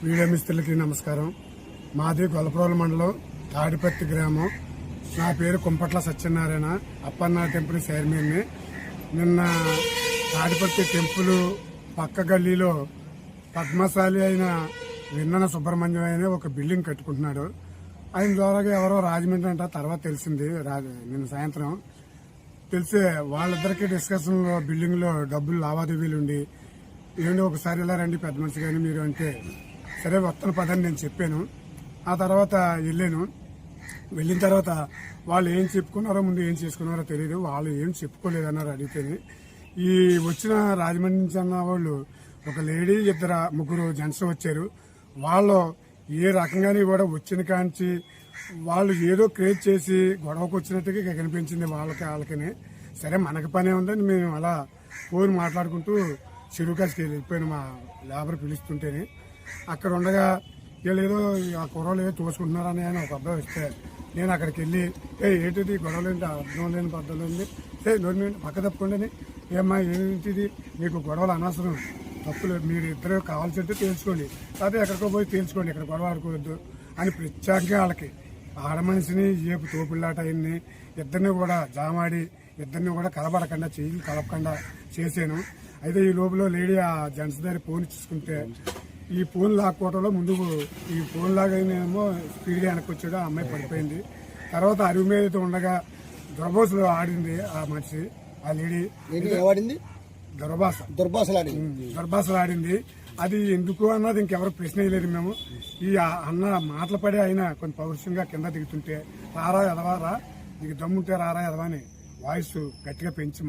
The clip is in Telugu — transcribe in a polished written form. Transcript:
వీడియో మిస్త్రులకి నమస్కారం. మాది గొల్లప్రోలు మండలం తాడిపత్తి గ్రామం. నా పేరు కుంపట్ల సత్యనారాయణ, అప్పన్న టెంపుల్ చైర్మన్ని. నిన్న తాడిపత్తి టెంపుల్ పక్క గల్లీలో పద్మశాలి అయిన విన్నన సుబ్రహ్మణ్యం అయిన ఒక బిల్డింగ్ కట్టుకుంటున్నాడు. ఆయన ద్వారా ఎవరో రాజమండ్రి అంట, తర్వాత తెలిసింది నిన్న సాయంత్రం తెలిసే వాళ్ళిద్దరికి డిస్కషన్ లో బిల్డింగ్ లో డబ్బులు లావాదేవీలు ఉండి ఏంటి ఒకసారి ఇలా రండి పెద్ద మనిషి కానీ మీరు అంటే సరే వస్తాను పదని నేను చెప్పాను. ఆ తర్వాత వెళ్ళిన తర్వాత వాళ్ళు ఏం చెప్పుకున్నారో ముందు ఏం చేసుకున్నారో తెలియదు. వాళ్ళు ఏం చెప్పుకోలేదన్నారు అడిగితేనే. ఈ వచ్చిన రాజమండ్రి నుంచి అన్న వాళ్ళు ఒక లేడీ ముగ్గురు జెంట్స్ వచ్చారు. వాళ్ళు ఏ రకంగానే కూడా వచ్చిన కాంచి వాళ్ళు ఏదో క్రియేట్ చేసి గొడవకు వచ్చినట్టుగా కనిపించింది వాళ్ళకి. సరే మనకి పనే ఉందని మేము అలా ఫోన్ మాట్లాడుకుంటూ చెరువు కాసికి వెళ్ళిపోయాను. మా లేబర్ పిలుస్తుంటేనే అక్కడ ఉండగా వీళ్ళేదో ఆ కుర్రలు ఏదో తోసుకుంటున్నారని ఆయన ఒక అబ్బాయి వస్తే నేను అక్కడికి వెళ్ళి ఏంటిది గొడవలు ఏంటి, అర్థం లేని పద్ధతులు ఉంది, నోరు పక్క తప్పుకోండి, ఏమ్మా ఏంటిది మీకు గొడవలు అనవసరం, తప్పులు మీరు ఇద్దరు కావాల్సింటే తేల్చుకోండి, అదే ఎక్కడికో పోయి తేల్చుకోండి, ఇక్కడ గొడవ ఆడుకోవద్దు అని ప్రత్యేకంగా వాళ్ళకి ఆడ మనిషిని ఏపు తోపులాట అయింది. ఇద్దరిని కూడా జామాడి ఇద్దరిని కూడా కలబడకుండా చెయ్యి కలపకుండా చేశాను. అయితే ఈ లోపల లేడీ ఆ జెంట్స్ దగ్గర ఫోన్ చూసుకుంటే ఈ ఫోన్ లాక్కోవడంలో ముందుకు ఈ ఫోన్ లాగేమో స్పీడ్గా వెనక్కి వచ్చాడు. ఆ అమ్మాయి పడిపోయింది. తర్వాత అరుగు మీద ఉండగా దుర్భాషలు ఆడింది ఆ మనిషి, ఆ లేడీ దుర్భాషలు ఆడింది. అది ఎందుకు అన్నది ఇంకెవరు ప్రశ్న వేయలేదు. మేము ఈ అన్న మాటలు పడి ఆయన కొంచెం పౌరుషంగా కింద దిగుతుంటే రారా ఎదవారా, నీకు దమ్ముంటే రారా ఎదవా అని వాయిస్ గట్టిగా పెంచి